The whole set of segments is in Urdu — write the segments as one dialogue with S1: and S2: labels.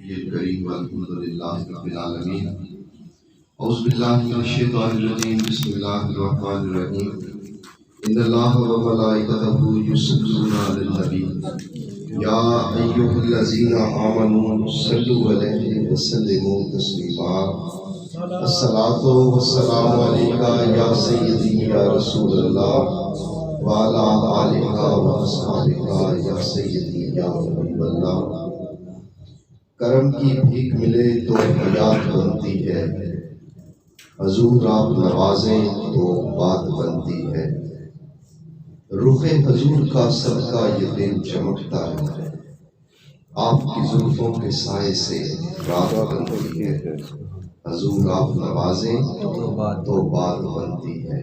S1: الكريم والحمد لله رب العالمين. أعوذ بالله من الشيطان الرجيم. بسم الله الرحمن الرحيم. إن الله وملائكته يصلون على النبي يا أيها الذين آمنوا صلوا عليه وسلموا تسليما. الصلاة والسلام عليك يا سيدي يا رسول الله وعلى آلك وأصحابك يا سيدي يا حبيب الله. کرم کی بھیک ملے تو حیات بنتی ہے، حضور آپ نوازیں تو بات بنتی ہے. رخ حضور کا صدقہ یہ دن چمکتا ہے، آپ کی زلفوں کے سائے سے رات بنتی ہے. حضور آپ نوازیں تو بات بنتی ہے.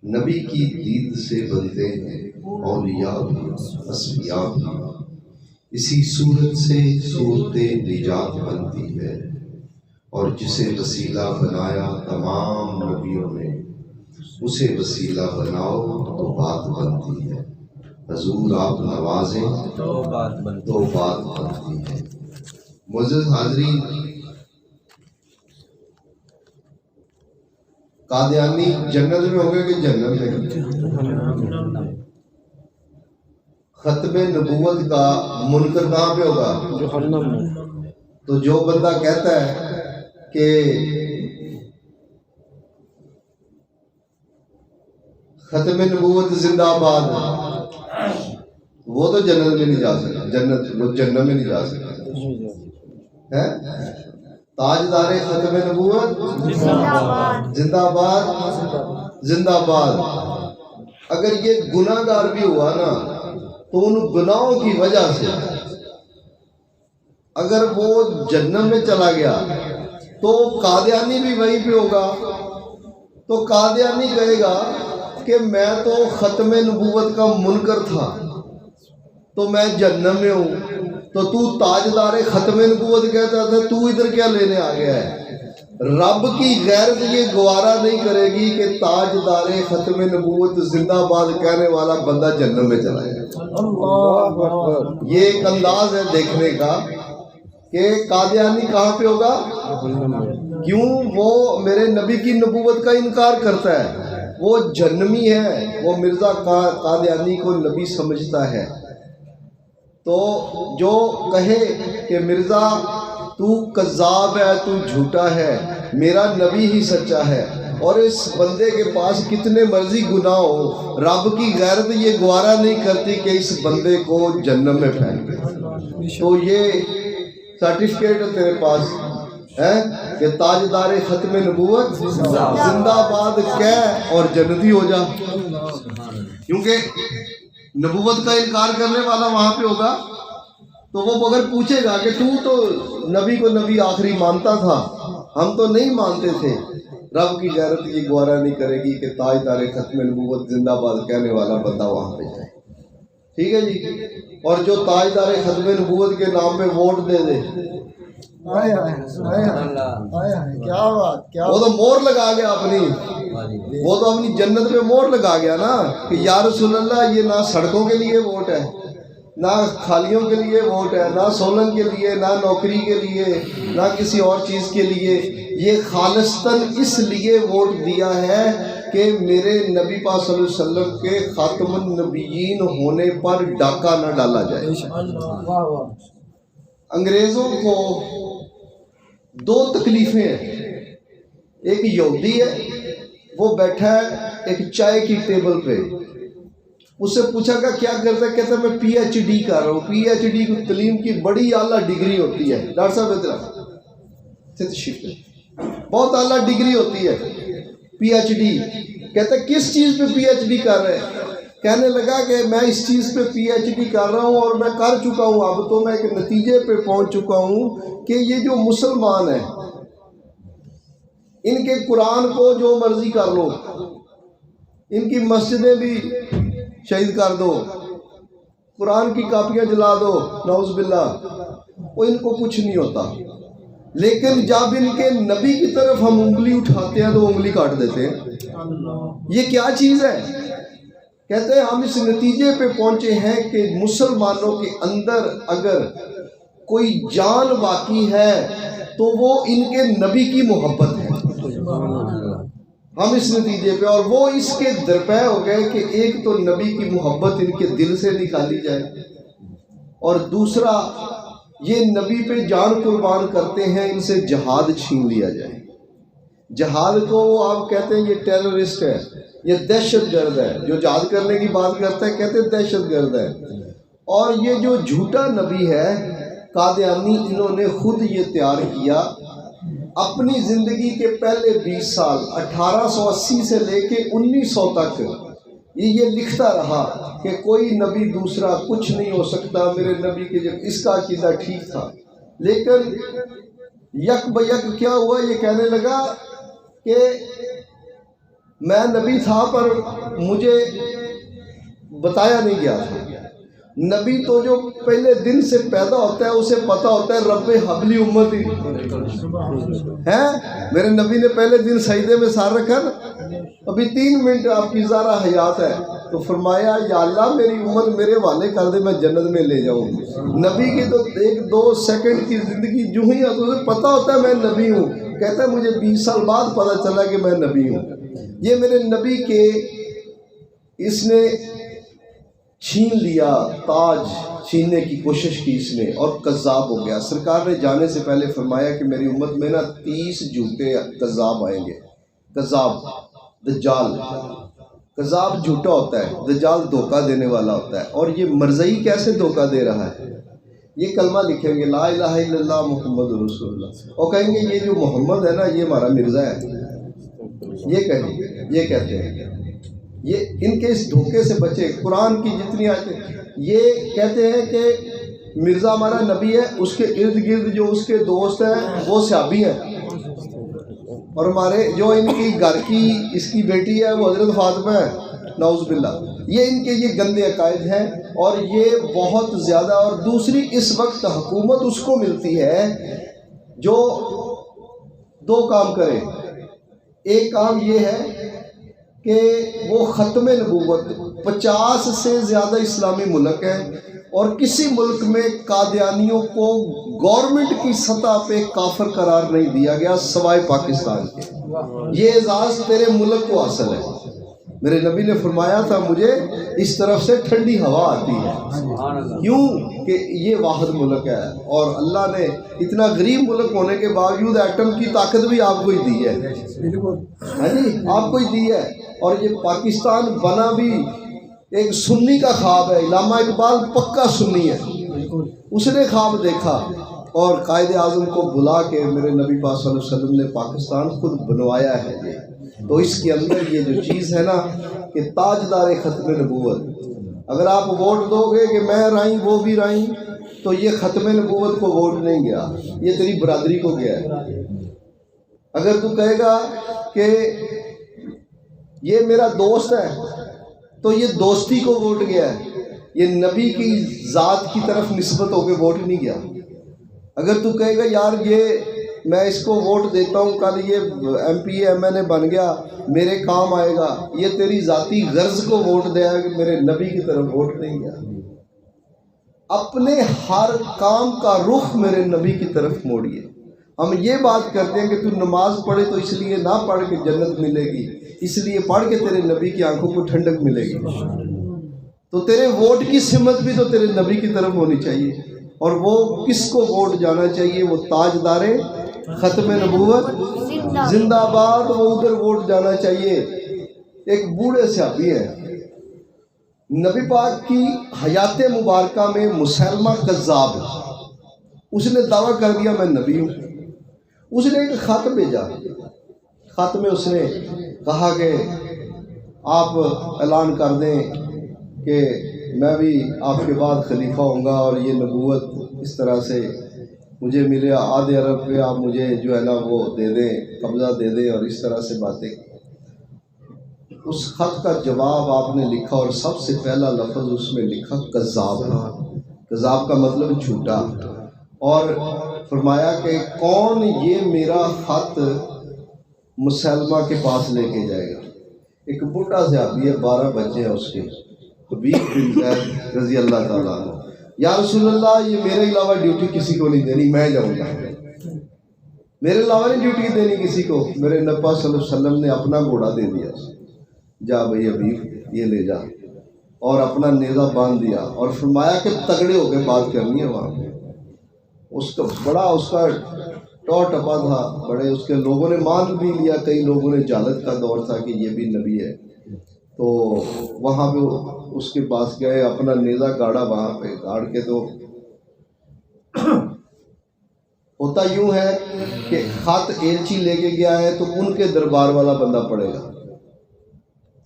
S1: نبی کی دید سے بنتے ہیں اولیاء بھی اصفیاء بھی، اسی صورت سے صورت نجات بنتی ہے. اور جسے وسیلہ بنایا تمام نبیوں نے، اسے وسیلہ بناؤ تو بات بنتی ہے. حضور آپ نوازیں تو بات بنتی ہے. معزز حاضرین، قادیانی جنت میں ہوں گے کہ جنت میں؟ ختم نبوت کا منکر کہاں پہ ہوگا؟ جہنم میں. تو جو بندہ کہتا ہے کہ ختم نبوت زندہ آباد، وہ تو جنت میں نہیں جا سکتا. وہ جنت میں نہیں جا سکتا. تاجدار ختم نبوت زندہ آباد زندہ آباد. اگر یہ گناہ گار بھی ہوا نا تو ان گناہوں کی وجہ سے اگر وہ جنت میں چلا گیا تو قادیانی بھی وہیں پہ ہوگا. تو قادیانی کہے گا کہ میں تو ختم نبوت کا منکر تھا تو میں جنت میں ہوں، تو تاجدار ختم نبوت کہتا تھا، تو ادھر کیا لینے آ گیا ہے؟ رب کی غیرت یہ گوارا نہیں کرے گی کہ تاجدار ختم نبوت زندہ باد کہنے والا بندہ جنت میں چلا جائے. یہ ایک انداز ہے دیکھنے کا کہ قادیانی کہاں پہ ہوگا. کیوں؟ وہ میرے نبی کی نبوت کا انکار کرتا ہے، وہ جہنمی ہے، وہ مرزا قادیانی کو نبی سمجھتا ہے. تو جو کہے کہ مرزا تو کذاب ہے، تو جھوٹا ہے، میرا نبی ہی سچا ہے، اور اس بندے کے پاس کتنے مرضی گناہ ہو، رب کی غیرت یہ گوارا نہیں کرتی کہ اس بندے کو جنت میں پھینک دے. تو یہ سرٹیفکیٹ تیرے پاس ہے کہ تاجدار ختم نبوت زندہ آباد کہہ اور جنتی ہو جا. کیونکہ نبوت کا انکار کرنے والا وہاں پہ ہوگا. تو وہ اگر پوچھے گا کہ تو نبی کو نبی آخری مانتا تھا، ہم تو نہیں مانتے تھے، رب کی غیرت یہ گوارا نہیں کرے گی کہ تاجدار ختم نبوت زندہ باد کہنے والا بندہ وہاں پہ جائے. ٹھیک ہے جی. اور جو تاجدار ختم نبوت کے نام پہ ووٹ دے دے، وہ تو مور لگا گیا اپنی، وہ تو اپنی جنت پہ مور لگا گیا نا کہ یا رسول اللہ یہ نہ سڑکوں کے لیے ووٹ ہے، نہ کھالیوں کے لیے ووٹ ہے، نہ سولن کے لیے، نہ نوکری کے لیے، نہ کسی اور چیز کے لیے. یہ خالصتاً اس لیے ووٹ دیا ہے کہ میرے نبی پاک صلی اللہ علیہ وسلم کے خاتم النبیین ہونے پر ڈاکہ نہ ڈالا جائے. انگریزوں کو دو تکلیفیں ہیں. ایک یہودی ہے، وہ بیٹھا ہے ایک چائے کی ٹیبل پہ، اس سے پوچھا کہ کیا کرتا ہے؟ کہتا ہے میں پی ایچ ڈی کر رہا ہوں. پی ایچ ڈی کی تعلیم کی بڑی اعلیٰ ڈگری ہوتی ہے. ڈاکٹر صاحب ادھر بہت اعلیٰ ڈگری ہوتی ہے پی ایچ ڈی. کہتا ہے کس چیز پہ پی ایچ ڈی کر رہے ہیں؟ کہنے لگا کہ میں اس چیز پہ پی ایچ ڈی کر رہا ہوں اور میں کر چکا ہوں، اب تو میں ایک نتیجے پہ پہنچ چکا ہوں کہ یہ جو مسلمان ہیں ان کے قرآن کو جو مرضی کر لو، ان کی مسجدیں بھی شہید کر دو، قرآن کی کاپیاں جلا دو، نعوذ باللہ، وہ ان کو کچھ نہیں ہوتا. لیکن جب ان کے نبی کی طرف ہم انگلی اٹھاتے ہیں تو انگلی کاٹ دیتے ہیں. یہ کیا چیز ہے؟ کہتے ہیں ہم اس نتیجے پہ پہنچے ہیں کہ مسلمانوں کے اندر اگر کوئی جان باقی ہے تو وہ ان کے نبی کی محبت ہے. ہم اس نتیجے پہ، اور وہ اس کے درپے ہو گئے کہ ایک تو نبی کی محبت ان کے دل سے نکالی جائے، اور دوسرا یہ نبی پہ جان قربان کرتے ہیں، ان سے جہاد چھین لیا جائے. جہاد کو آپ کہتے ہیں یہ ٹیررسٹ ہے، یہ دہشت گرد ہے. جو جہاد کرنے کی بات کرتا ہے کہتے ہیں دہشت گرد ہے. اور یہ جو جھوٹا نبی ہے قادیانی، انہوں نے خود یہ تیار کیا. اپنی زندگی کے پہلے 20 سال 1880 سے لے کے 1900 تک یہ لکھتا رہا کہ کوئی نبی دوسرا کچھ نہیں ہو سکتا میرے نبی کے. جب اس کا عقیدہ ٹھیک تھا، لیکن یک بیک کیا ہوا، یہ کہنے لگا کہ میں نبی تھا پر مجھے بتایا نہیں گیا تھا. نبی تو جو پہلے دن سے پیدا ہوتا ہے اسے پتا ہوتا ہے رب حبلی امتی ہے. میرے نبی نے پہلے دن سجدے میں سار رکھا نا، ابھی 3 منٹ آپ کی ذرا حیات ہے تو فرمایا یا اللہ میری امت میرے والے کر دے، میں جنت میں لے جاؤں. نبی کی تو 1-2 سیکنڈ کی زندگی جو ہی ہے تو اسے پتا ہوتا ہے میں نبی ہوں. کہتا ہے مجھے 20 سال بعد پتا چلا کہ میں نبی ہوں. یہ میرے نبی کے اس نے چھین لیا، تاج چھیننے کی کوشش کی اس نے، اور کذاب ہو گیا. سرکار نے جانے سے پہلے فرمایا کہ میری امت میں نا 30 جھوٹے کذاب آئیں گے. کذاب دجال، کذاب جھوٹا ہوتا ہے، دجال دھوکہ دینے والا ہوتا ہے. اور یہ مرزئی کیسے دھوکہ دے رہا ہے؟ یہ کلمہ لکھیں گے لا الہ الا اللہ محمد رسول اللہ، اور کہیں گے یہ جو محمد ہے نا یہ ہمارا مرزا ہے. یہ کہیں گے، یہ کہتے ہیں. یہ ان کے اس دھوکے سے بچے. قرآن کی جتنی آیتیں یہ کہتے ہیں کہ مرزا ہمارا نبی ہے، اس کے ارد گرد جو اس کے دوست ہیں وہ صحابی ہیں، اور ہمارے جو ان کی گھر کی اس کی بیٹی ہے وہ حضرت فاطمہ ہے، نعوذ باللہ. یہ ان کے یہ گندے عقائد ہیں اور یہ بہت زیادہ. اور دوسری اس وقت حکومت اس کو ملتی ہے جو 2 کام کرے. ایک کام یہ ہے کہ وہ ختم نبوت، 50 سے زیادہ اسلامی ملک ہیں اور کسی ملک میں قادیانیوں کو گورنمنٹ کی سطح پہ کافر قرار نہیں دیا گیا سوائے پاکستان کے. یہ اعزاز تیرے ملک کو حاصل ہے. میرے نبی نے فرمایا تھا مجھے اس طرف سے ٹھنڈی ہوا آتی ہے. کیوں کہ یہ واحد ملک ہے، اور اللہ نے اتنا غریب ملک ہونے کے باوجود ایٹم کی طاقت بھی آپ کو ہی دی ہے. ہاں جی، آپ کو ہی دی ہے. اور یہ پاکستان بنا بھی ایک سنی کا خواب ہے. علامہ اقبال پکا سنی ہے، اس نے خواب دیکھا اور قائد اعظم کو بلا کے میرے نبی پاک صلی اللہ علیہ وسلم نے پاکستان خود بنوایا ہے. یہ تو اس کے اندر یہ جو چیز ہے نا کہ تاجدار ختم نبوت، اگر آپ ووٹ دو گے کہ میں رائیں وہ بھی رائیں تو یہ ختم نبوت کو ووٹ نہیں گیا، یہ تیری برادری کو گیا ہے. اگر تو کہے گا کہ یہ میرا دوست ہے تو یہ دوستی کو ووٹ گیا ہے، یہ نبی کی ذات کی طرف نسبت ہو کے ووٹ نہیں گیا. اگر تو کہے گا یار یہ میں اس کو ووٹ دیتا ہوں کل یہ ایم پی ایم این اے بن گیا میرے کام آئے گا، یہ تیری ذاتی غرض کو ووٹ دیا کہ میرے نبی کی طرف ووٹ نہیں گیا. اپنے ہر کام کا رخ میرے نبی کی طرف موڑیے. ہم یہ بات کرتے ہیں کہ تو نماز پڑھے تو اس لیے نہ پڑھ کے جنت ملے گی، اس لیے پڑھ کے تیرے نبی کی آنکھوں کو ٹھنڈک ملے گی. تو تیرے ووٹ کی سمت بھی تو تیرے نبی کی طرف ہونی چاہیے. اور وہ کس کو ووٹ جانا چاہیے؟ وہ تاجدار ختم نبوت زندہ باد، وہ ادھر ووٹ جانا چاہیے. ایک بوڑھے صحابی ہیں، نبی پاک کی حیات مبارکہ میں مسلمہ کذاب، اس نے دعویٰ کر دیا میں نبی ہوں. اس نے ایک خط بھیجا، خط میں اس نے کہا کہ آپ اعلان کر دیں کہ میں بھی آپ کے بعد خلیفہ ہوں گا اور یہ نبوت اس طرح سے مجھے ملے، آدھے عرب پہ آپ مجھے جو ہے نا وہ دے دیں، قبضہ دے دیں، اور اس طرح سے باتیں. اس خط کا جواب آپ نے لکھا اور سب سے پہلا لفظ اس میں لکھا کذاب. کذاب کا مطلب جھوٹا. اور فرمایا کہ کون یہ میرا خط مسلمہ کے پاس لے کے جائے گا. ایک بوڑھا صحابی ہے، 12 بچے ہیں اس کے، حبیب بن زید رضی اللہ تعالیٰ عنہ. یا رسول اللہ یہ میرے علاوہ ڈیوٹی کسی کو نہیں دینی، میں جاؤں گا، میرے علاوہ نہیں ڈیوٹی دینی کسی کو۔ میرے نبی صلی اللہ علیہ وسلم نے اپنا گھوڑا دے دیا، جا بھائی حبیب یہ لے جا، اور اپنا نیزہ باندھ دیا اور فرمایا کہ تگڑے ہو کے بات کرنی ہے وہاں پہ۔ اس کا بڑا اس کا ٹو ٹپا تھا، بڑے اس کے لوگوں نے مان بھی لیا، کئی لوگوں نے جہالت کا دور تھا کہ یہ بھی نبی ہے، تو وہاں پہ اس کے پاس گئے، اپنا نیزہ گاڑا، وہاں پہ گاڑ کے تو ہوتا یوں ہے کہ خط ایلچی لے کے گیا ہے تو ان کے دربار والا بندہ پڑھے گا،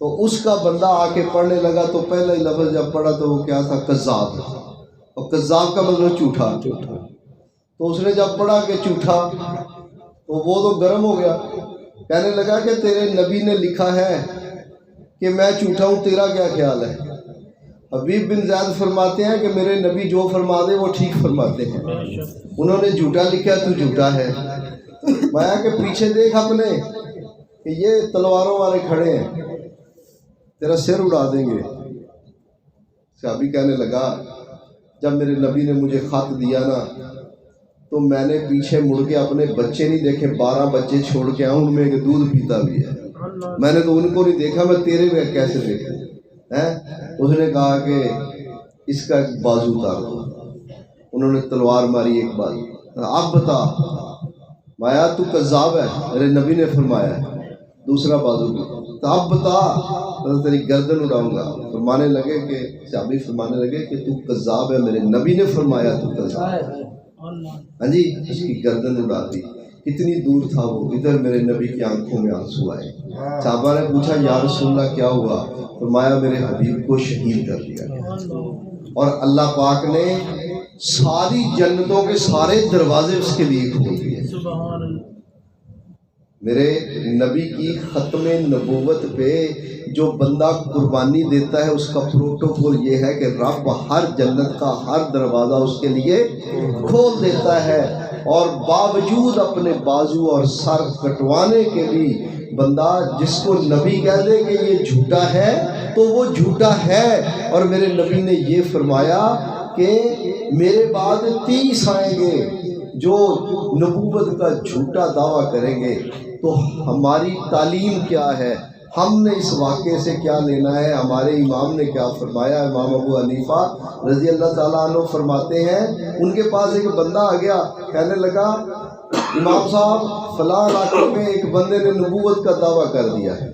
S1: تو اس کا بندہ آ کے پڑھنے لگا تو پہلا ہی لفظ جب پڑھا تو وہ کیا تھا؟ کذاب، اور کذاب کا مطلب جھوٹا۔ تو اس نے جب پڑھا کہ جھوٹا تو وہ تو گرم ہو گیا، کہنے لگا کہ تیرے نبی نے لکھا ہے کہ میں جھوٹا ہوں، تیرا کیا خیال ہے؟ حبیب بن زید فرماتے ہیں کہ میرے نبی جو فرما دے وہ ٹھیک فرماتے ہیں، انہوں نے جھوٹا لکھا تو جھوٹا ہے۔ میں کہ پیچھے دیکھ اپنے کہ یہ تلواروں والے کھڑے ہیں، تیرا سر اڑا دیں گے۔ صحابی کہنے لگا جب میرے نبی نے مجھے خط دیا نا تو میں نے پیچھے مڑ کے اپنے بچے نہیں دیکھے، 12 بچے چھوڑ کے آؤں، ان میں ایک دودھ پیتا بھی ہے، میں نے تو ان کو نہیں دیکھا، میں تیرے میں کیسے دیکھوں؟ اس نے کہا کہ اس کا ایک بازو اتار دو، انہوں نے تلوار ماری ایک بازو، اب بتا مایا تو کذاب ہے، میرے نبی نے فرمایا ہے، دوسرا بازو بھی، تو اب بتا تیری گردن اڑاؤں گا۔ فرمانے لگے کہ صحابی فرمانے لگے کہ تو کذاب ہے، میرے نبی نے فرمایا تو کذاب ہے۔ ہاں جی، اس کی گردن اڑا دی۔ کتنی دور تھا وہ، ادھر میرے نبی کی آنکھوں میں آنسو آئے۔ صحابہ نے پوچھا یا رسول اللہ کیا ہوا؟ فرمایا میرے حبیب کو شہید کر دیا گیا، اور اللہ پاک نے ساری جنتوں کے سارے دروازے اس کے لیے کھول دیے۔ میرے نبی کی ختم نبوت پہ جو بندہ قربانی دیتا ہے اس کا پروٹوکول یہ ہے کہ رب ہر جنت کا ہر دروازہ اس کے لیے کھول دیتا ہے، اور باوجود اپنے بازو اور سر کٹوانے کے بھی بندہ جس کو نبی کہہ دے کہ یہ جھوٹا ہے تو وہ جھوٹا ہے۔ اور میرے نبی نے یہ فرمایا کہ میرے بعد 30 آئیں گے جو نبوت کا جھوٹا دعویٰ کریں گے، تو ہماری تعلیم کیا ہے، ہم نے اس واقعے سے کیا لینا ہے؟ ہمارے امام نے کیا فرمایا؟ امام ابو حنیفہ رضی اللہ تعالیٰ عنہ فرماتے ہیں ان کے پاس ایک بندہ آ گیا، کہنے لگا امام صاحب فلاں علاقے میں ایک بندے نے نبوت کا دعویٰ کر دیا ہے،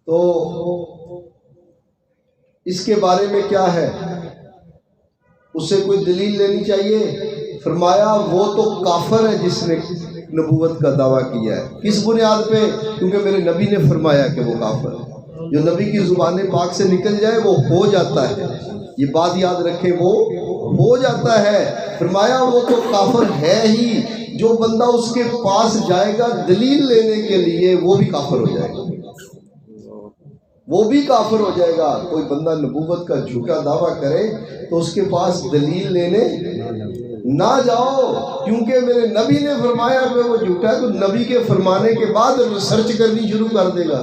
S1: تو اس کے بارے میں کیا ہے؟ اس سے کوئی دلیل لینی چاہیے۔ فرمایا وہ تو کافر ہے جس نے نبوت کا دعویٰ کیا ہے۔ کس بنیاد پہ؟ کیونکہ میرے نبی نے فرمایا کہ وہ کافر ہے۔ جو نبی کی زبان پاک سے نکل جائے وہ ہو جاتا ہے، یہ بات یاد رکھیں، وہ ہو جاتا ہے۔ فرمایا وہ تو کافر ہے ہی، جو بندہ اس کے پاس جائے گا دلیل لینے کے لیے وہ بھی کافر ہو جائے گا، وہ بھی کافر ہو جائے گا۔ کوئی بندہ نبوت کا جھوٹا دعویٰ کرے تو اس کے پاس دلیل لینے نہ جاؤ، کیونکہ میرے نبی نے فرمایا کہ وہ جھوٹا ہے، تو نبی کے فرمانے کے بعد ریسرچ کرنی شروع کر دے گا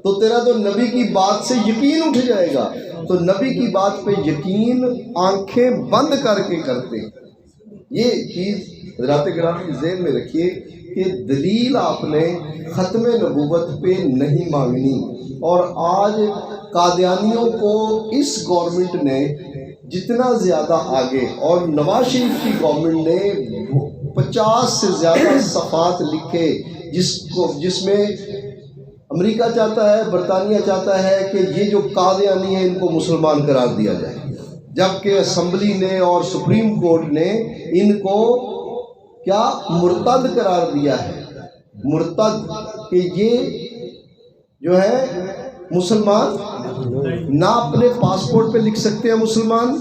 S1: تو تیرا تو نبی کی بات سے یقین اٹھ جائے گا۔ تو نبی کی بات پہ یقین آنکھیں بند کر کے کرتے ہیں۔ یہ چیز حضرات گرامی ذہن میں رکھیے کہ دلیل آپ نے ختم نبوت پہ نہیں مانگنی۔ اور آج قادیانیوں کو اس گورنمنٹ نے جتنا زیادہ آگے، اور نواز شریف کی گورنمنٹ نے 50 سے زیادہ صفحات لکھے جس میں امریکہ چاہتا ہے، برطانیہ چاہتا ہے کہ یہ جو قادیانی ہیں ان کو مسلمان قرار دیا جائے، جبکہ اسمبلی نے اور سپریم کورٹ نے ان کو کیا مرتد قرار دیا ہے۔ مرتد کہ یہ جو ہے مسلمان نہ اپنے پاسپورٹ پہ لکھ سکتے ہیں مسلمان،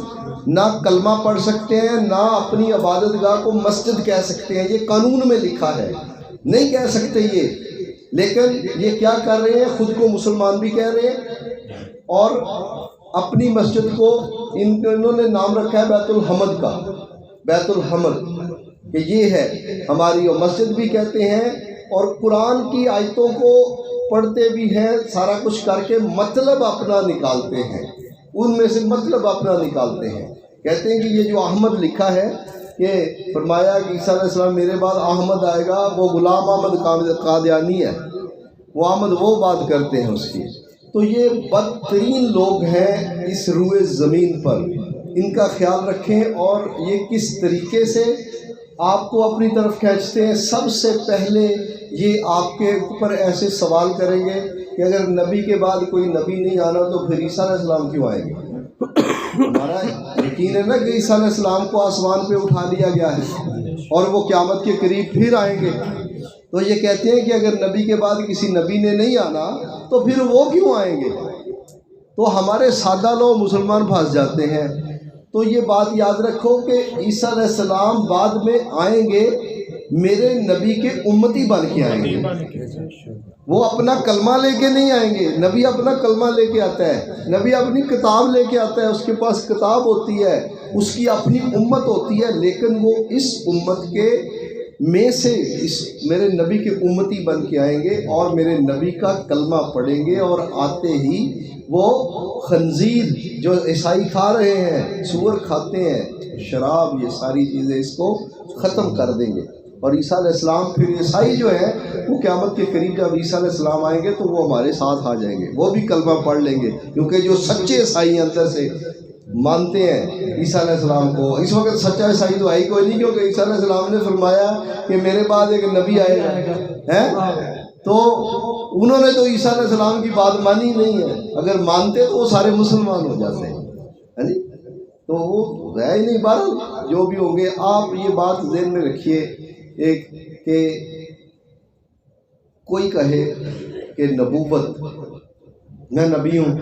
S1: نہ کلمہ پڑھ سکتے ہیں، نہ اپنی عبادت گاہ کو مسجد کہہ سکتے ہیں، یہ قانون میں لکھا ہے، نہیں کہہ سکتے یہ۔ لیکن یہ کیا کر رہے ہیں؟ خود کو مسلمان بھی کہہ رہے ہیں، اور اپنی مسجد کو انہوں نے نام رکھا ہے بیت الحمد کا، بیت الحمد کہ یہ ہے ہماری، اور مسجد بھی کہتے ہیں، اور قرآن کی آیتوں کو پڑھتے بھی ہیں، سارا کچھ کر کے مطلب اپنا نکالتے ہیں، ان میں سے مطلب اپنا نکالتے ہیں کہتے ہیں کہ یہ جو احمد لکھا ہے کہ فرمایا کہ عیسیٰ علیہ السلام میرے بعد احمد آئے گا، وہ غلام احمد قادیانی ہے، وہ احمد وہ بات کرتے ہیں اس کی. تو یہ بدترین لوگ ہیں اس روئے زمین پر، ان کا خیال رکھیں. اور یہ کس طریقے سے آپ کو اپنی طرف کھینچتے ہیں. سب سے پہلے یہ آپ کے اوپر ایسے سوال کریں گے کہ اگر نبی کے بعد کوئی نبی نہیں آنا تو پھر عیسیٰ علیہ السلام کیوں آئیں گے؟ ہمارا یقین ہے نا کہ عیسیٰ علیہ السلام کو آسمان پہ اٹھا لیا گیا ہے اور وہ قیامت کے قریب پھر آئیں گے. تو یہ کہتے ہیں کہ اگر نبی کے بعد کسی نبی نے نہیں آنا تو پھر وہ کیوں آئیں گے؟ تو ہمارے سادہ لوگ مسلمان پھنس جاتے ہیں. تو یہ بات یاد رکھو کہ عیسیٰ علیہ السلام بعد میں آئیں گے، میرے نبی کے امتی بن کے آئیں گے. وہ اپنا کلمہ لے کے نہیں آئیں گے. نبی اپنا کلمہ لے کے آتا ہے، نبی اپنی کتاب لے کے آتا ہے، اس کے پاس کتاب ہوتی ہے، اس کی اپنی امت ہوتی ہے، لیکن وہ اس امت کے میں سے اس میرے نبی کے امتی بن کے آئیں گے اور میرے نبی کا کلمہ پڑھیں گے. اور آتے ہی وہ خنزیر جو عیسائی کھا رہے ہیں، سور کھاتے ہیں، شراب، یہ ساری چیزیں اس کو ختم کر دیں گے. اور عیسیٰ علیہ السلام پھر عیسائی جو ہے وہ قیامت کے قریب جب عیسیٰ علیہ السلام آئیں گے تو وہ ہمارے ساتھ آ جائیں گے، وہ بھی کلمہ پڑھ لیں گے، کیونکہ جو سچے عیسائی اندر سے مانتے ہیں عیسیٰ علیہ السلام کو. اس وقت سچا عیسائی تو آئی کوئی نہیں، کیونکہ عیسیٰ علیہ السلام نے فرمایا کہ میرے بعد ایک نبی آئے گا، تو انہوں نے تو عیسیٰ علیہ السلام کی بات مانی نہیں ہے. اگر مانتے تو وہ سارے مسلمان ہو جاتے ہیں جی. تو وہ ہے ہی نہیں. بہرحال جو بھی ہوں گے، آپ یہ بات ذہن میں رکھیے ایک کہ کوئی کہے کہ نبوت میں نبی ہوں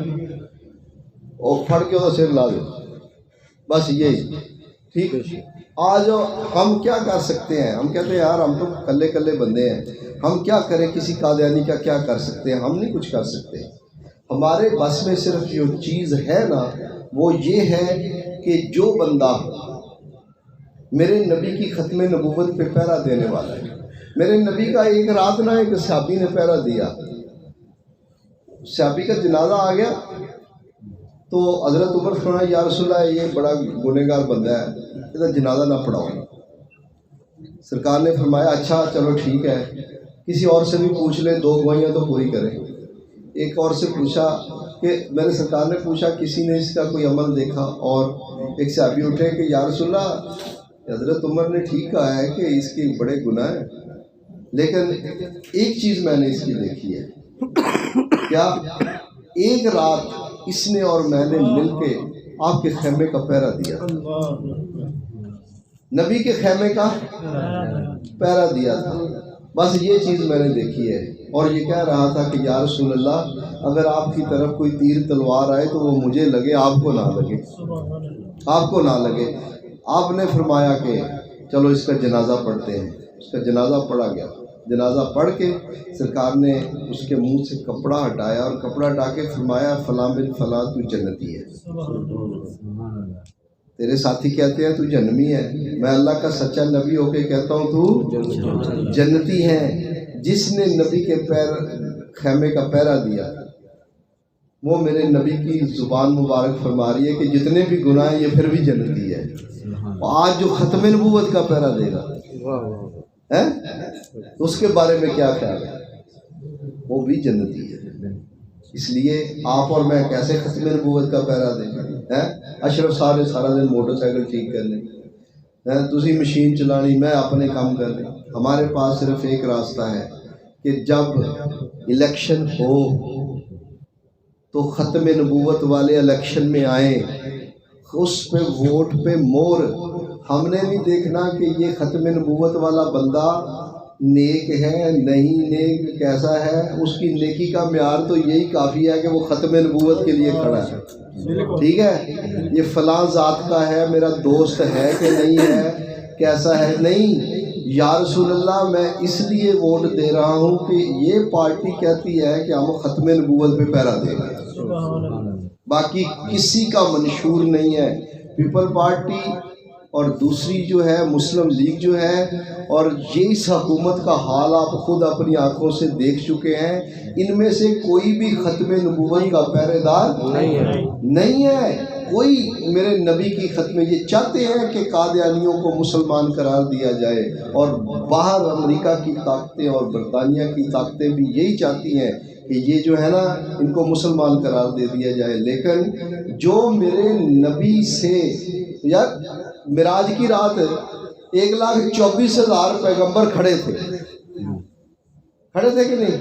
S1: اور پھڑ کے وہ سر لا دے، بس یہی ٹھیک ہے. آج ہم کیا کر سکتے ہیں؟ ہم کہتے ہیں یار ہم تو کلے کلے بندے ہیں، ہم کیا کریں؟ کسی قادیانی کا کیا کر سکتے ہیں؟ ہم نہیں کچھ کر سکتے. ہمارے بس میں صرف جو چیز ہے نا وہ یہ ہے کہ جو بندہ میرے نبی کی ختم نبوت پہ پہرا دینے والا ہے. میرے نبی کا ایک رات نہ ایک صحابی نے پہرا دیا، صحابی کا جنازہ آ گیا تو حضرت عمر فرمایا یا رسول اللہ یہ بڑا گنہگار بندہ ہے، اس کا جنازہ نہ پڑھاؤ. سرکار نے فرمایا اچھا چلو ٹھیک ہے، کسی اور سے بھی پوچھ لیں، 2 گواہیاں تو پوری کریں. ایک اور سے پوچھا کہ میرے سرکار نے پوچھا کسی نے اس کا کوئی عمل دیکھا؟ اور ایک صحابی اٹھے کہ یا رسول اللہ حضرت عمر نے ٹھیک کہا ہے کہ اس کے بڑے گناہ ہیں، لیکن ایک چیز میں نے اس کی دیکھی ہے. کیا؟ ایک رات اس نے اور میں نے مل کے آپ کے خیمے کا پہرا دیا، نبی کے خیمے کا پہرا دیا تھا. بس یہ چیز میں نے دیکھی ہے. اور یہ کہہ رہا تھا کہ یا رسول اللہ اگر آپ کی طرف کوئی تیر تلوار آئے تو وہ مجھے لگے، آپ کو نہ لگے، آپ کو نہ لگے. آپ نے فرمایا کہ چلو اس کا جنازہ پڑھتے ہیں. اس کا جنازہ پڑھا گیا. جنازہ پڑھ کے سرکار نے اس کے منہ سے کپڑا ہٹایا اور کپڑا ہٹا کے فرمایا فلاں بن فلاں تو جنتی ہے. تیرے ساتھی کہتے ہیں تو جہنمی ہے، میں اللہ کا سچا نبی ہو کے کہتا ہوں تو جنتی ہے. جس نے نبی کے خیمے کا پہرا دیا وہ میرے نبی کی زبان مبارک فرما رہی ہے کہ جتنے بھی گناہ ہیں یہ پھر بھی جنتی ہے. آج جو ختم نبوت کا پہرا دے گا اس کے بارے میں کیا خیال ہے؟ وہ بھی جنتی ہے. اس لیے آپ اور میں کیسے ختم نبوت کا پہرا دیں؟ اشرف سارا دن موٹر سائیکل ٹھیک کر لیں، تسی مشین چلانی، میں اپنے کام کر لیں. ہمارے پاس صرف ایک راستہ ہے کہ جب الیکشن ہو تو ختم نبوت والے الیکشن میں آئیں، اس پہ ووٹ پہ مور. ہم نے نہیں دیکھنا کہ یہ ختم نبوت والا بندہ نیک ہے نہیں نیک کیسا ہے. اس کی نیکی کا معیار تو یہی کافی ہے کہ وہ ختم نبوت کے لیے کھڑا ہے. ٹھیک ہے، یہ فلاں ذات کا ہے، میرا دوست ہے کہ نہیں ہے، کیسا ہے. نہیں، یا رسول اللہ میں اس لیے ووٹ دے رہا ہوں کہ یہ پارٹی کہتی ہے کہ ہم ختم نبوت پہ پہرا دیں گے. باقی کسی کا منشور نہیں ہے. پیپل پارٹی اور دوسری جو ہے مسلم لیگ جو ہے، اور یہ اس حکومت کا حال آپ خود اپنی آنکھوں سے دیکھ چکے ہیں. ان میں سے کوئی بھی ختم نبوت کا پہرے دار نہیں ہے. کوئی میرے نبی کی ختم، یہ چاہتے ہیں کہ قادیانیوں کو مسلمان قرار دیا جائے، اور باہر امریکہ کی طاقتیں اور برطانیہ کی طاقتیں بھی یہی چاہتی ہیں کہ یہ جو ہے نا ان کو مسلمان قرار دے دیا جائے۔ لیکن جو میرے نبی سے، یار معراج کی رات 1,24,000 پیغمبر کھڑے تھے کہ نہیں؟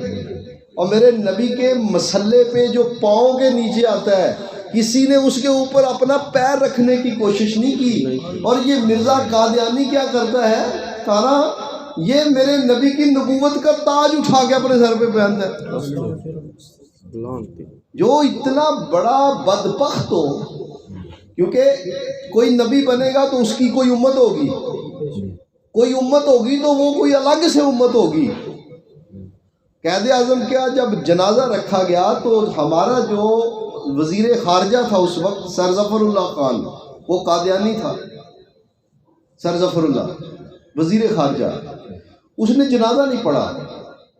S1: اور میرے نبی کے مسلے پہ جو پاؤں کے نیچے آتا ہے، کسی نے اس کے اوپر اپنا پیر رکھنے کی کوشش نہیں کی۔ اور یہ مرزا قادیانی کیا کرتا ہے، تارا یہ میرے نبی کی نبوت کا تاج اٹھا کے اپنے سر پہ پہنتا ہے۔ جو اتنا بڑا بدبخت ہو، کیونکہ کوئی نبی بنے گا تو اس کی کوئی امت ہوگی، تو وہ کوئی الگ سے امت ہوگی۔ قائد اعظم کیا، جب جنازہ رکھا گیا تو ہمارا جو وزیر خارجہ تھا اس وقت، سر ظفر اللہ خان، وہ قادیانی تھا۔ سر ظفر اللہ وزیر خارجہ، اس نے جنازہ نہیں پڑھا۔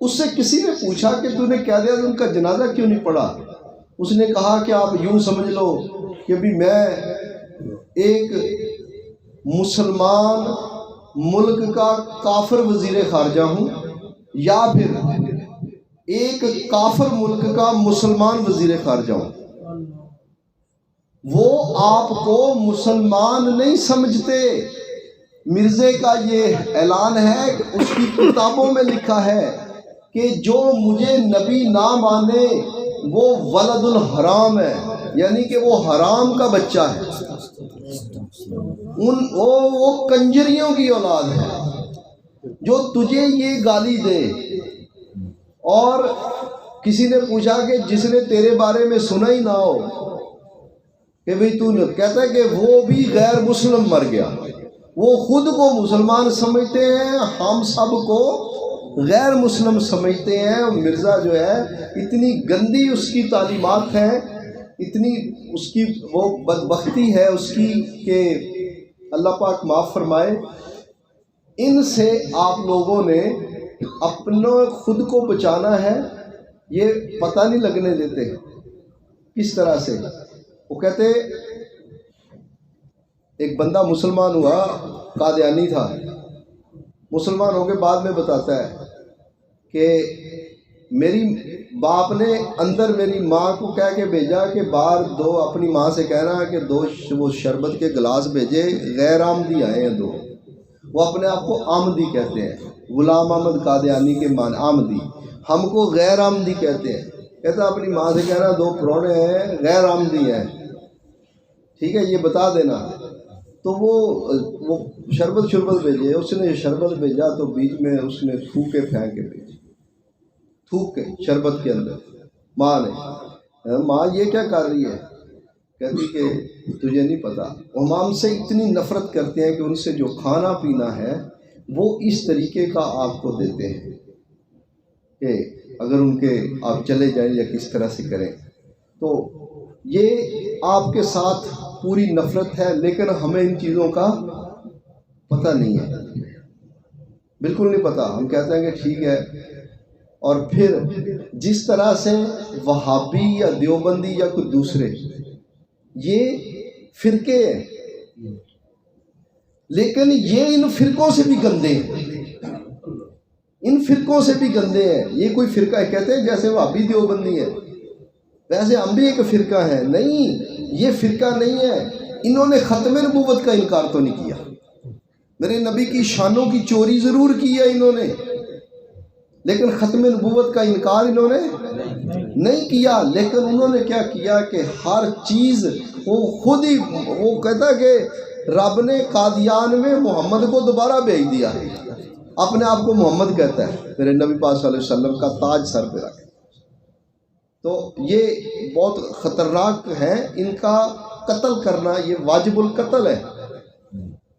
S1: اس سے کسی نے پوچھا کہ تو نے قائد اعظم کا جنازہ کیوں نہیں پڑھا؟ اس نے کہا کہ آپ یوں سمجھ لو کہ بھی میں ایک مسلمان ملک کا کافر وزیر خارجہ ہوں، یا پھر ایک کافر ملک کا مسلمان وزیر خارجہ ہوں۔ وہ آپ کو مسلمان نہیں سمجھتے۔ مرزے کا یہ اعلان ہے کہ اس کی کتابوں میں لکھا ہے کہ جو مجھے نبی نہ مانے وہ ولد الحرام ہے، یعنی کہ وہ حرام کا بچہ ہے، وہ کنجریوں کی اولاد ہے۔ جو تجھے یہ گالی دے، اور کسی نے پوچھا کہ جس نے تیرے بارے میں سنا ہی نہ ہو کہ بھئی تو کہتا ہے کہ وہ بھی غیر مسلم مر گیا، وہ خود کو مسلمان سمجھتے ہیں، ہم سب کو غیر مسلم سمجھتے ہیں۔ مرزا جو ہے اتنی گندی اس کی تعلیمات ہیں، اتنی اس کی وہ بدبختی ہے اس کی کہ اللہ پاک معاف فرمائے۔ ان سے آپ لوگوں نے اپنا خود کو بچانا ہے، یہ پتہ نہیں لگنے دیتے کس طرح سے۔ وہ کہتے ایک بندہ مسلمان ہوا، قادیانی تھا، مسلمان ہو کے بعد میں بتاتا ہے کہ میری باپ نے اندر میری ماں کو کہہ کے بھیجا کہ باہر دو، اپنی ماں سے کہنا کہ دو وہ شربت کے گلاس بھیجے، غیر آمدی آئے ہیں دو۔ وہ اپنے آپ کو آمدی کہتے ہیں، غلام احمد قادیانی کے مان آمدی، ہم کو غیر آمدی کہتے ہیں۔ کہتا اپنی ماں سے کہنا دو پروڑے ہیں غیر آمدی ہیں، ٹھیک ہے یہ بتا دینا۔ تو وہ شربت بھیجے، اس نے شربت بھیجا تو بیچ میں اس نے تھوکے پھینک کے بھیجی، تھوک کے شربت کے اندر۔ ماں نے، ماں یہ کیا کر رہی ہے؟ کہتی کہ تجھے نہیں پتا، ہم ہم سے اتنی نفرت کرتے ہیں کہ ان سے جو کھانا پینا ہے وہ اس طریقے کا آپ کو دیتے ہیں کہ اگر ان کے آپ چلے جائیں یا کس طرح سے کریں۔ تو یہ آپ کے ساتھ پوری نفرت ہے، لیکن ہمیں ان چیزوں کا پتہ نہیں ہے، بالکل نہیں پتہ۔ ہم کہتے ہیں کہ ٹھیک ہے، اور پھر جس طرح سے وہابی یا دیوبندی یا کوئی دوسرے یہ فرقے ہیں، لیکن یہ ان فرقوں سے بھی گندے ہیں، ان فرقوں سے بھی گندے ہیں۔ یہ کوئی فرقہ ہے، کہتے ہیں جیسے وہابی دیوبندی ہے ویسے ہم بھی ایک فرقہ ہے، نہیں، یہ فرقہ نہیں ہے۔ انہوں نے ختم نبوت کا انکار تو نہیں کیا، میرے نبی کی شانوں کی چوری ضرور کی ہے انہوں نے، لیکن ختم نبوت کا انکار انہوں نے نہیں کیا۔ لیکن انہوں نے کیا کیا کہ ہر چیز وہ خود ہی، وہ کہتا ہے کہ رب نے قادیان میں محمد کو دوبارہ بھیج دیا، اپنے آپ کو محمد کہتا ہے، میرے نبی پاک صلی اللہ علیہ وسلم کا تاج سر پہ رکھ۔ تو یہ بہت خطرناک ہے، ان کا قتل کرنا یہ واجب القتل ہے۔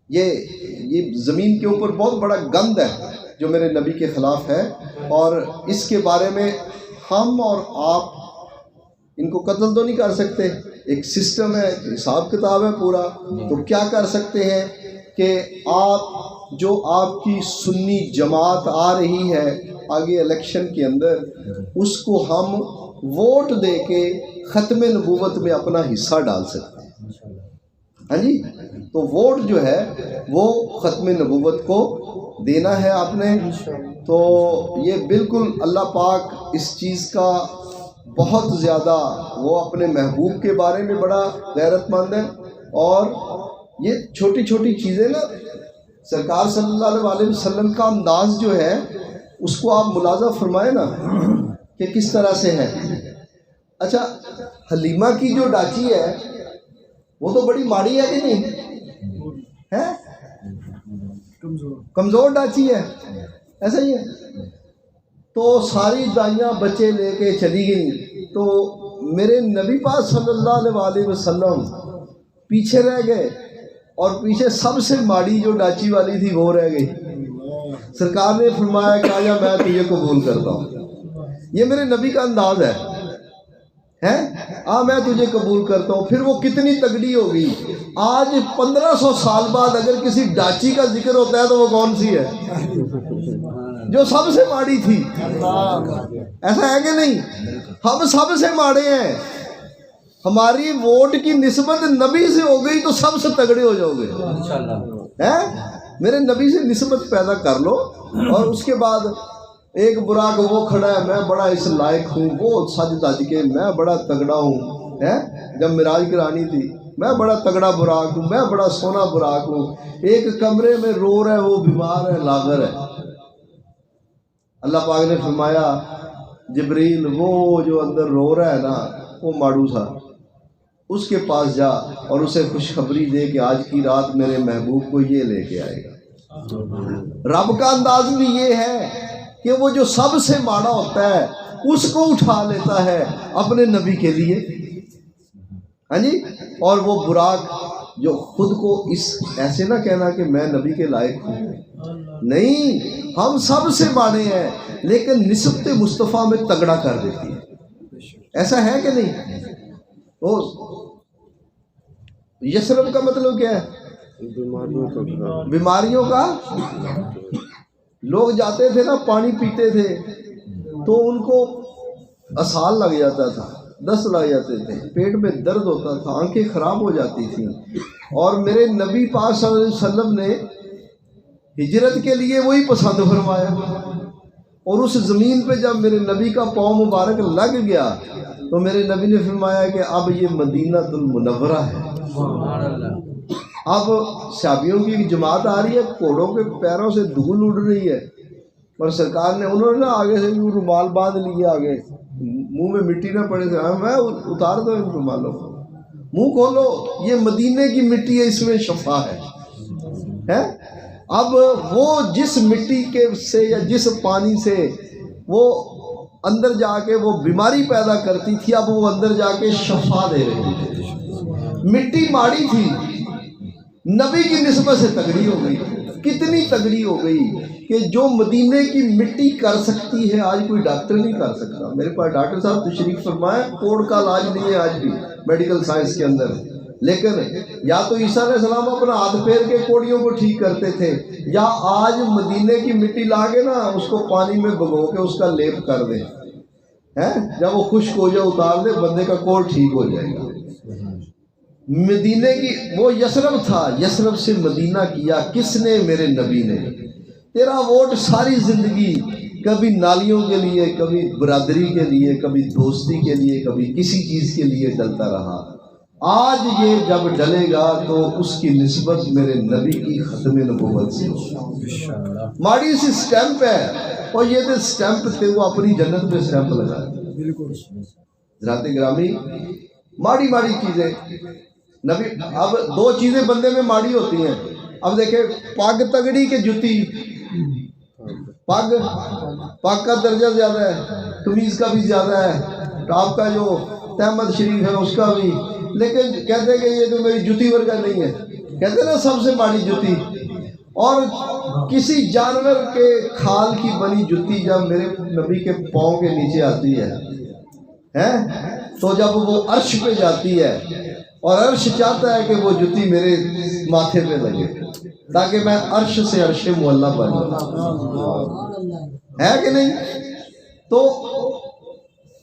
S1: یہ زمین کے اوپر بہت بڑا گند ہے جو میرے نبی کے خلاف ہے، اور اس کے بارے میں ہم اور آپ ان کو قتل تو نہیں کر سکتے، ایک سسٹم ہے، حساب کتاب ہے پورا۔ تو کیا کر سکتے ہیں کہ آپ جو آپ کی سنی جماعت آ رہی ہے آگے الیکشن کے اندر، اس کو ہم ووٹ دے کے ختم نبوت میں اپنا حصہ ڈال سکتے ہیں۔ ہاں جی، تو ووٹ جو ہے وہ ختم نبوت کو دینا ہے آپ نے. تو یہ بالکل اللہ پاک اس چیز کا بہت زیادہ، وہ اپنے محبوب کے بارے میں بڑا غیرت مند ہے. اور یہ چھوٹی چھوٹی چیزیں نا، سرکار صلی اللہ علیہ وسلم کا انداز جو ہے اس کو آپ ملاحظہ فرمائیں نا کہ کس طرح سے ہے. اچھا، حلیمہ کی جو ڈاچی ہے وہ تو بڑی ماڑی ہے کہ نہیں ہے؟ کمزور ڈاچی ہے، ایسا ہی ہے. تو ساری دائیاں بچے لے کے چلی گئیں، تو میرے نبی پاک صلی اللہ علیہ وسلم پیچھے رہ گئے، اور پیچھے سب سے ماڑی جو ڈاچی والی تھی وہ رہ گئی. سرکار نے فرمایا کہ آجا میں تجھے قبول کرتا ہوں. یہ میرے نبی کا انداز ہے، میں تجھے قبول کرتا ہوں. پھر وہ کتنی تگڑی ہوگی. آج 1500 سال بعد اگر کسی ڈاچی کا ذکر ہوتا ہے تو وہ کون سی ہے؟ جو سب سے ماڑی تھی. ایسا ہے کہ نہیں؟ ہم سب سے ماڑے ہیں. ہماری ووٹ کی نسبت نبی سے ہو گئی تو سب سے تگڑے ہو جاؤ گے. میرے نبی سے نسبت پیدا کر لو، اور اس کے بعد ایک براق وہ کھڑا ہے میں بڑا اس لائق ہوں، وہ سج دج کے میں بڑا تگڑا ہوں. جب معراج کرانی تھی میں بڑا تگڑا براق ہوں، میں بڑا سونا براق ہوں. ایک کمرے میں رو رہا ہے، وہ بیمار ہے، لاغر ہے. اللہ پاک نے فرمایا جبریل وہ جو اندر رو رہا ہے نا وہ ماڑو تھا، اس کے پاس جا اور اسے خوشخبری دے کہ آج کی رات میرے محبوب کو یہ لے کے آئے گا. رب کا انداز بھی یہ ہے کہ وہ جو سب سے ماڑا ہوتا ہے اس کو اٹھا لیتا ہے اپنے نبی کے لیے. ہاں جی، اور وہ براق جو خود کو اس ایسے نہ کہنا کہ میں نبی کے لائق ہوں، نہیں، ہم سب سے ماڑے ہیں لیکن نسبت مصطفیٰ میں تگڑا کر دیتی ہے. ایسا ہے کہ نہیں؟ یثرب کا مطلب کیا ہے؟ بیماریوں کا. لوگ جاتے تھے نا پانی پیتے تھے تو ان کو اسال لگ جاتا تھا، دست لگ جاتے تھے، پیٹ میں درد ہوتا تھا، آنکھیں خراب ہو جاتی تھیں. اور میرے نبی پاک صلی اللہ علیہ وسلم نے ہجرت کے لیے وہی پسند فرمایا. اور اس زمین پہ جب میرے نبی کا پاؤں مبارک لگ گیا تو میرے نبی نے فرمایا کہ اب یہ مدینہ المنورہ ہے. اب صحابیوں کی ایک جماعت آ رہی ہے، گھوڑوں کے پیروں سے دھول اڑ رہی ہے، اور سرکار نے انہوں نے نا آگے سے یوں رومال باندھ لیے، آگے منہ میں مٹی نہ پڑے. میں اتار دو ان رومالوں کو، منہ کھولو، یہ مدینے کی مٹی ہے، اس میں شفا ہے. اب وہ جس مٹی کے سے یا جس پانی سے وہ اندر جا کے وہ بیماری پیدا کرتی تھی، اب وہ اندر جا کے شفا دے رہی تھی. مٹی ماڑی تھی، نبی کی نسبت سے تگڑی ہو گئی. کتنی تگڑی ہو گئی کہ جو مدینے کی مٹی کر سکتی ہے آج کوئی ڈاکٹر نہیں کر سکتا. میرے پاس ڈاکٹر صاحب تشریف فرمائے، کوڑ کا علاج نہیں ہے آج بھی میڈیکل سائنس کے اندر، لیکن یا تو عیسیٰ علیہ السلام اپنا ہاتھ پھیر کے کوڑیوں کو ٹھیک کرتے تھے، یا آج مدینے کی مٹی لا کے نا اس کو پانی میں بھگو کے اس کا لیپ کر دیں، جب وہ خشک ہو جائے اتار دے، بندے کا کوڑ ٹھیک ہو جائے گا. مدینے کی وہ یثرب تھا، یثرب سے مدینہ کیا کس نے؟ میرے نبی نے. تیرا ووٹ ساری زندگی کبھی نالیوں کے لیے، کبھی برادری کے لیے، کبھی دوستی کے لیے، کبھی کسی چیز کے لیے ڈلتا رہا. آج یہ جب ڈلے گا تو اس کی نسبت میرے نبی کی ختم نبوت سے. ماڑی سی سٹیمپ ہے، اور یہ تو سٹیمپ تھے وہ اپنی جنت پہ سٹیمپ لگائے. حضرات گرامی، ماڑی ماڑی چیزیں نبی. اب دو چیزیں بندے میں ماڑی ہوتی ہیں. اب دیکھیں، پگ تگڑی کے جتی، پگ کا درجہ زیادہ ہے، تمیز کا بھی زیادہ ہے، ٹاپ کا جو تحمد شریف ہے اس کا بھی، لیکن کہتے ہیں کہ یہ تو میری جتی ورگا نہیں ہے. کہتے ہیں نا سب سے ماڑی جتی. اور کسی جانور کے کھال کی بنی جتی جب میرے نبی کے پاؤں کے نیچے آتی ہے تو جب وہ عرش پہ جاتی ہے، اور عرش چاہتا ہے کہ وہ جتی میرے ماتھے پہ لگے تاکہ میں عرش سے عرش معلیٰ بن جاؤں، ہے کہ نہیں؟ تو